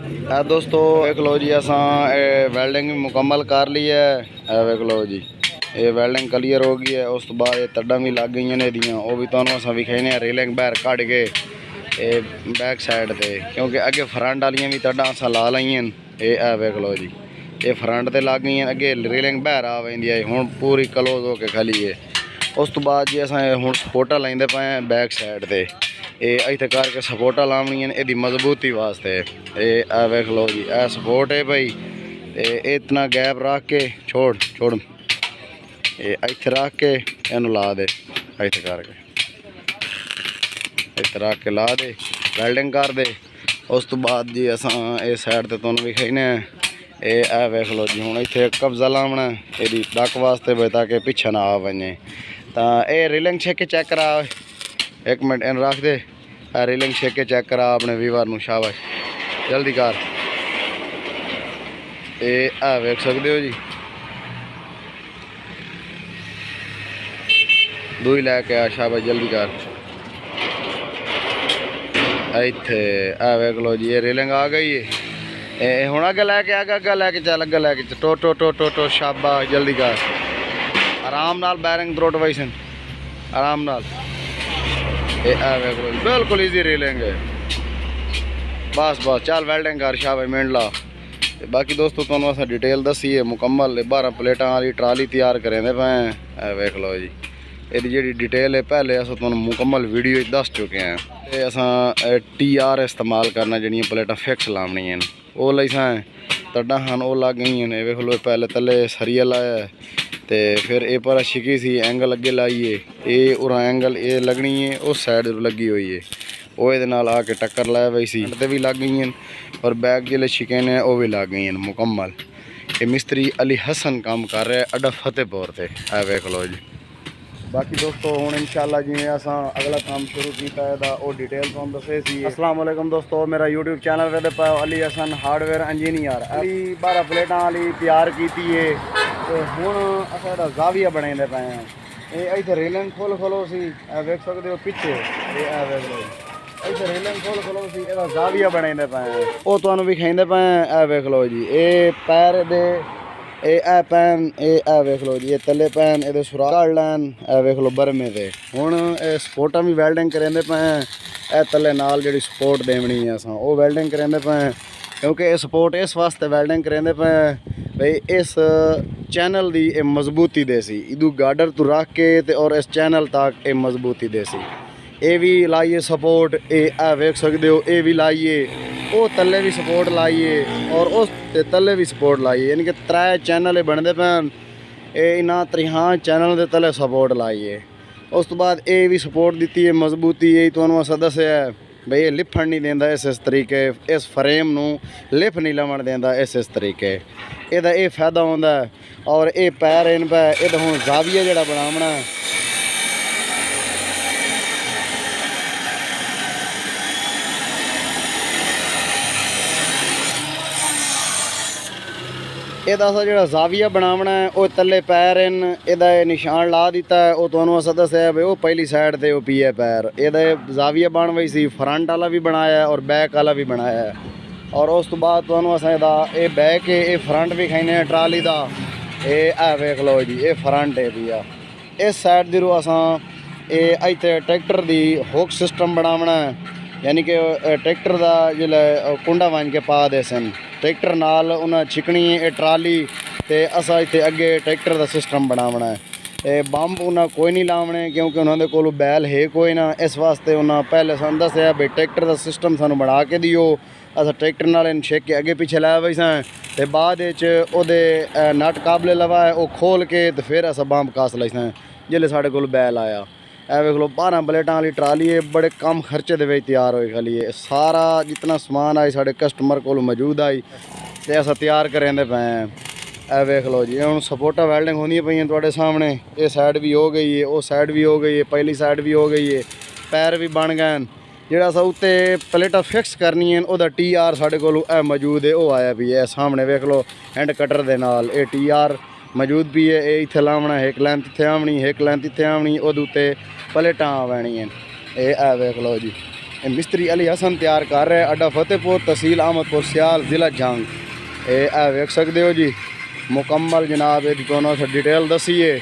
दोस्तों देख लो जी असा वैल्डिंग मुकम्मल कर ली है। देख लो जी ये वैल्डिंग क्लीयर हो गई है। उस तो बाद तड्डा भी लग गई ने दियाँ वो भी तुहानू असा विखाने रेलिंग बाहर कढ़ के बैक साइड से, क्योंकि अगे फ्रंट वाली भी तड्डा असा ला लईयां। ये वेख लो जी ये फ्रंट से लग गई, अगे रेलिंग बाहर आ वेंदी है, हुण पूरी क्लोज होकर खली है। उस तो बाद जी असा हुण सपोर्टा लेंदे पे हैं बैक साइड से। ये इत्थे करके सपोर्टा लावनियां इहदी मजबूती वास्ते। ये वेख लो जी ए सपोर्ट है भाई। इतना गैप रख के छोड़ ये इत्थे रख के इनू ला दे, इत्थे करके इत्थे रख के ला दे, वैल्डिंग कर दे। उस तो बाद जी असा इस साइड ते तुहानू विखाने ये वेख लो जी हुण इत्थे कब्जा लावना इहदी डक वास्ते भाई ताकि पिछे ना आ वने। तो ये रेलिंग छेक के चेक करा, एक मिनट इन रख दे, रेलिंग छेक के चेक करा अपने वीवर नू, शाबाश जल्दी कर। ये वेख सकते हो जी दूई लैके आ, शाबाश जल्दी कर। इत्थे वेख लो जी ये रेलिंग आ गई है। हुण अगे लैके अगे लैके चल, अगे लैके टो टो टो टो टो, शाबाश जल्दी कर। आराम नाल बैरिंग त्रोट वैसन आराम नाल। बिल्कुल ईजी रेलिंग है, बस बस चल वेल्डिंग कर, शाबाश मिंट ला। बाकी दोस्तों तुहानू असां डिटेल दसी है मुकम्मल 12 प्लेटां वाली ट्राली तैयार करेंदे पे हैं। वेख लो जी ये जी डिटेल है पहले अस तुहानू मुकम्मल वीडियो दस चुके हैं। ते असां TR इस्तेमाल करना, जड़ियाँ प्लेटां फिक्स लावनियां वो लई सां तड्डां हन वो लग गई हैं। वेख लो पहले तले सरिया लाया तो फिर ये पर छिकी सी एंगल अगे लाइए, ये उरा एंगल ये लगनी है उस साइड लगी हुई है, वो ये नाल आके टक्कर लाया वही सी ते भी लग गई हैं। और बैग जिले छिके ने वो भी लग गई हैं मुकम्मल। ये मिस्त्री अली हसन काम कर रहा है अड्डा फतेहपुर से। वेख लो जी बाकी दोस्तों हुण इंशाअल्लाह जिवें असां अगला काम शुरू किया है वो डिटेल तुहानू दसे सी। अस्सलाम वालेकुम दोस्तों, मेरा यूट्यूब चैनल वेदे पे अली हसन हार्डवेयर इंजीनियर। अली 12 प्लेटां वाली तैयार की है तो हुण असां जाविया बनाइंदे पे हैं। ये इत्थे रेलिंग खोलो सी वेख सकते हो पिछे, ये वेख लो इत्थे रेलिंग खोलो सी इहदा जाविया बनाइंदे पे हैं वो तुहानू विखाइंदे पे हैं। वेख लो जी ये पैर दे ए पैन ए वेख लो जी ये तले पैन ये सुराख काढ़ लैन। वेख लो बरमे से हुण सपोर्टां भी वैल्डिंग करेंदे पे हैं। ए तले नाल जिहड़ी सपोर्ट देवनी है असां वो वैल्डिंग करेंदे पे हैं, क्योंकि ये सपोर्ट इस वास्ते वैल्डिंग करेंदे पे हैं भाई इस चैनल की ये मजबूती देसी इदू गार्डर तू रख के ते और इस चैनल तक ये मजबूती देसी। ये भी लाइए सपोर्ट, ये वेख सकते हो ये भी लाइए, वो तले भी सपोर्ट लाइए और उस तले भी सपोर्ट लाइए, यानी कि 3 चैनल बनते पे इन्होंने 3 चैनल के तले सपोर्ट लाइए। उस तो बाद ये भी सपोर्ट दी है मजबूती, यही तुहानू असां दस्सिया है भाई ये लिफन नहीं देंदा इस तरीके, इस फ्रेम नू लिफ नहीं लवन देंदा इस तरीके, ਇਹਦਾ ਇਹ फ़ायदा होंदा है। और ये पैर इन पे ये हुण जाविया जिहड़ा बनावना ਇਹਦਾ असा जो जाविया बनावना है वो तले पैर इन ਇਹਦਾ निशान ला दिता है। वो तुहानू असा दस्सिया भाई वो पहली साइड ते वो पीए पैर ਇਹਦਾ जाविया बन वही सी, फ्रंट वाला भी बनाया है और बैक वाला भी बनाया है। और उस तो बाद तुहानू असा ये बैक है ये फ्रंट भी खाने ट्राली का। ये वेख लो जी ये फ्रंट है भैया। इस साइड दी रू असा ये इत्थे ट्रैक्टर दी हुक सिस्टम बनावना है, यानी कि ट्रैक्टर का जिले कुंडा बन के पा दे सन ट्रैक्टर नाल उन्हें छिकनी है ट्राली, तो असा इत्थे अगे ट्रैक्टर का सिस्टम बनावना है। बंब उन्हें कोई नहीं लावने क्योंकि उन्होंने कोल बैल है कोई ना, इस वास्ते उन्हें पहले सानू दस्सिया भाई ट्रैक्टर का सिस्टम सानू बना के दिओ। अस ट्रैक्टर नाल इन छेक के अगे पीछे लाया वही सां ते बाद ओदे नट काबले लवा है वो खोल के तो फिर अस बंब कस लई सां जिले साढ़े कोल बैल आया। वेख लो 12 प्लेटां वाली ट्राली है, बड़े कम खर्चे दे तैयार होई खली है। सारा जितना समान आई साढ़े कस्टमर को मौजूद आई तो अस तैयार करेंदे पे हैं। वेख लो जी हम सपोर्टा वेल्डिंग होंदी पई तुहाडे सामने, ये साइड भी हो गई है वो साइड भी हो गई है पहली साइड भी हो गई है, पैर भी बन गए। जिहड़ा अस उत्ते प्लेटां फिक्स करनी है वह TR साढ़े कोल मौजूद है वो आया भी है सामने। वेख लो हैंड कटर दे नाल ये TR मौजूद भी है। ये इत्थे लावना एक लैंथ इत्थे आवनी एक लैंथ इत्थे आवनी, उहदे उत्ते प्लेटां आ पैणियां। ये वेख लो जी ਇਹ ਮਿਸਤਰੀ ਅਲੀ ਹਸਨ ਤਿਆਰ ਕਰ ਰਿਹਾ ਅੱਡਾ ਫਤਿਹਪੁਰ ਤਹਿਸੀਲ ਅਹਿਮਦਪੁਰ ਸਿਆਲ ਜ਼ਿਲ੍ਹਾ ਜੰਗ। ਇਹ ਵੇਖ ਸਕਦੇ ਹੋ ਜੀ ਮੁਕੰਮਲ ਜਨਾਬ ਇਹਦੀ ਤੁਹਾਨੂੰ ਅਸੀਂ ਡਿਟੇਲ ਦਸੀਏ।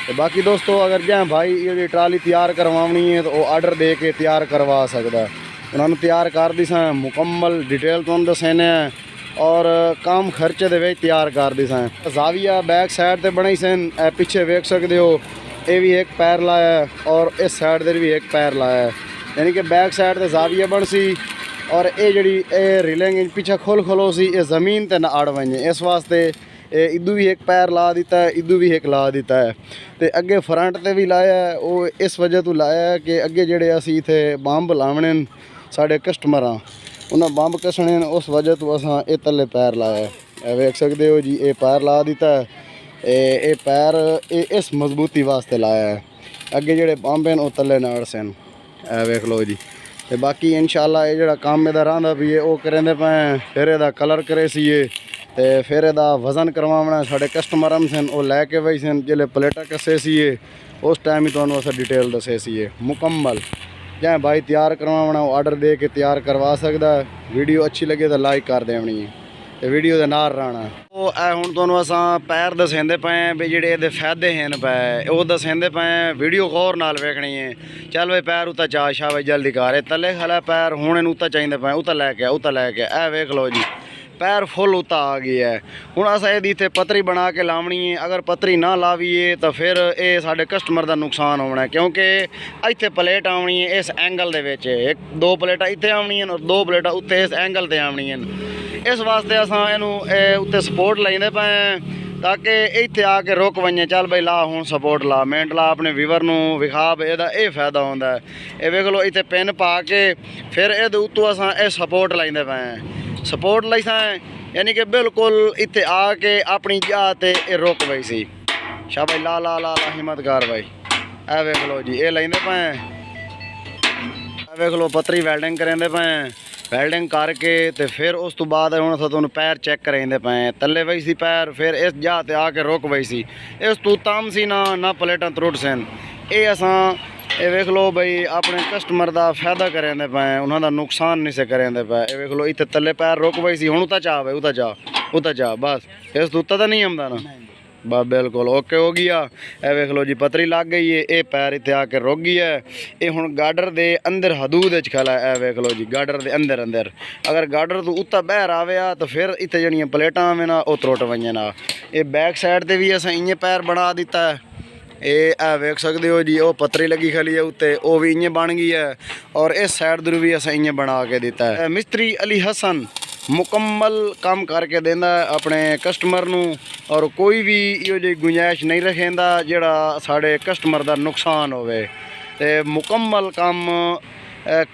ਤੇ ਬਾਕੀ ਦੋਸਤੋ अगर जै भाई ये ट्राली तैयार करवानी है तो वो आर्डर दे के तैयार करवा सकता है। उन्होंने तैयार कर दी स मुकम्मल डिटेल तुहानू दसने और कम खर्चे दे विच तैयार कर दी स। जाविया बैक साइड ते बनाई सन पिछे वेख सकते हो ये भी एक पैर लाया है और इस साइड दे भी एक पैर लाया है यानी कि बैक साइड ते जाविया बन सी और ये जी रिलिंग पिछे खुलो सी ये ज़मीन ते ना अड़ वजे इस वास्ते इदू भी एक पैर ला दिता है इदू भी एक ला दिता है। तो अगे फ्रंट ते भी लाया है वो इस वजह तो लाया है कि अगे जेडे असी इत्थे बंब लावने साढ़े कस्टमर उन्हें बंब कसने उस वजह तो असां ये तले पैर लाया है। वेख सकते हो जी ये पैर ला दिता है ये पैर इस मजबूती वास्ते लाया है अगे जेडे बंब हैं वो तले ना अड़ सन। वेख लो जी। तो बाकी इंशाल्लाह ये जेड़ा काम इहदा रहिंदा भी है वो करेंदे पे फिर इहदा कलर करे सीए तो फिर इहदा वजन करवाना साढ़े कस्टमर सन वो लैके वही सन जिले प्लेटा कसे सीए उस टाइम ही तुहानू अस डिटेल दसे सीए मुकम्मल। जै भाई तैयार करवाना वो आर्डर दे के तैयार करवा सकता है। वीडियो अच्छी लगे तो लाइक कर देनी है तो वीडियो के नाल रहना। वो हुण तुहानू असां पैर दसेंदे पे भी जेडे इहदे फायदे हैं पे वो दसेंदे पे वीडियो गौर नाल वेखनी है। चल भाई पैर उत्ता चा शाह भाई जल्दी कर तले खला पैर हुण इनू उत्ता चाहिए पे उत्ता लैके ए वेख लो जी पैर फुल उत्ता आ गया है। हुण असां इहदी इत्थे पतरी बना के लावनी है अगर पतरी ना लावीए तो फिर ये साढ़े कस्टमर का नुकसान होना है क्योंकि इत्थे प्लेट आवनी है इस एंगल दे विच एक दो प्लेटा इत्थे आवनियां और दो प्लेटा उत्ते इस एंगल ते आवनियां। इस वास्ते असां इनू उत्ते सपोर्ट लैंदे पे ताकि इत्थे आके रुक वजे चल भाई ला हुण सपोर्ट ला मिनट ला अपने व्यूवर नू विखा इहदा ये फायदा होंदा है। ये वेख लो इत्थे पिन पा के फिर इहदे उत्तों असां ये सपोर्ट लैंदे पे सपोर्ट लई सा यानी कि बिल्कुल इत्थे आके अपनी जगह ते रुक गई सी। शाह भाई ला ला ला ला हिम्मत कर भाई। ए वेख लो जी ये लेंदे पे वेख लो पतरी वैल्डिंग करेंदे पे वैल्डिंग करके तो फिर उस तो बाद हुण असां तुहानू पैर चेक करेंदे पे तले वही सी पैर फिर इस जगह ते आके रुक वही सी इस तू तम सी ना प्लेटां त्रुट सन। ये असां ये वेख लो भाई अपने कस्टमर का फायदा करेंदे पे उन्होंने नुकसान नहीं से करेंदे पे। ये वेख लो इतने तले पैर रुक पई सी हुण उत्ता चा भाई उत्ता जा बस इस उत्ता तो नहीं आंदा ना बस बिल्कुल ओके हो गया। ये वेख लो जी पतरी लग गई है ये पैर इतने आके रुक गया है। ये हुण गाडर दे अंदर हदूद खला है। वेख लो जी गाडर दे अंदर अगर गाडर तो उत्ता बहर आवे तो फिर इतने जड़ियाँ प्लेटां आवे ना वो त्रुट वजन ना। ये बैक साइड ते भी असां इ'यां पैर बना दिता है। ये वेख सकते हो जी वो पतरी लगी खली है उत्ते वो भी इ'यां बन गई है और इस साइड दर भी असां इ'यां बना के दिता है। मिस्त्री अली हसन मुकम्मल काम करके देंदा अपने कस्टमर नू और कोई भी इहो जी गुंजाइश नहीं रखेंदा जिहड़ा साढ़े कस्टमर का नुकसान होवे ते मुकम्मल काम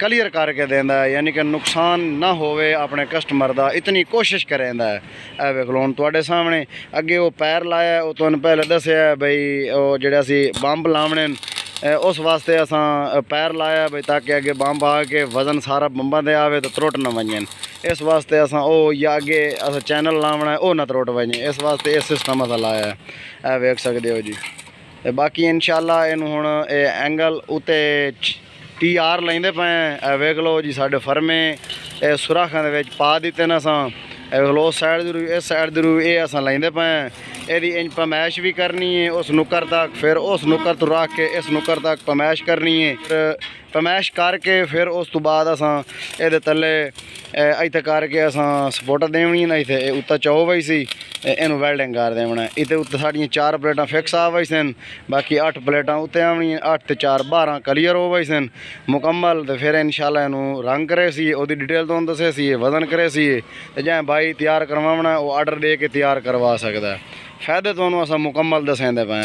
क्लीयर करके देंदा है यानी कि नुकसान ना होवे अपने कस्टमर का इतनी कोशिश करेंदा है। ए वेख लो हुण तुहाडे सामने अगे वो पैर लाया वो तुहानू पहले दस्सिया भाई वो जेहड़े असी बंब लावने उस वास्ते असां पैर लाया भाई ताकि अगे बंब आके वजन सारा बंबा दे आवे तो त्रुट ना वजन इस वास्ते असां ओ या अगे अस चैनल लावना है वो ना त्रुट वजे इस वास्ते इस सिस्टम असां लाया है। ए वेख सकते हो जी। बाकी इंशाल्लाह इनू हुण एंगल उत्ते TR लेंदे पे वेख लो जी साढ़े फर्मे सुराखां दे विच पा दिते न असां वेख लो उस साइड जरूर इस साइड जरूर ये असां लेंदे पे यदि इंज पमैश भी करनी है उस नुक्कर तक फिर उस नुक्कर तो रख के इस नुक्कर तक पमैश करनी है फिर पमैश करके फिर उस तो बाद असां ये तले इत्थे करके असां सपोर्ट देनी ना इत्थे उत्ता चौ वही सी इनू वैल्डिंग कर देना इतने उत्ते साड़ियाँ 4 प्लेटां फिक्स आ वही सन बाकी 8 प्लेटां उत्ते आवनियां 8 ते 4 12 क्लीयर हो वही सन मुकम्मल। तो फिर इंशाल्लाह इनू रंग करे सी ओदी डिटेल तो दसे सी वजन करे सी ते जै भाई तैयार करवाना वो आर्डर दे के तैयार करवा सकता है। फायदे तुहानू असां मुकम्मल दसेंदे पे।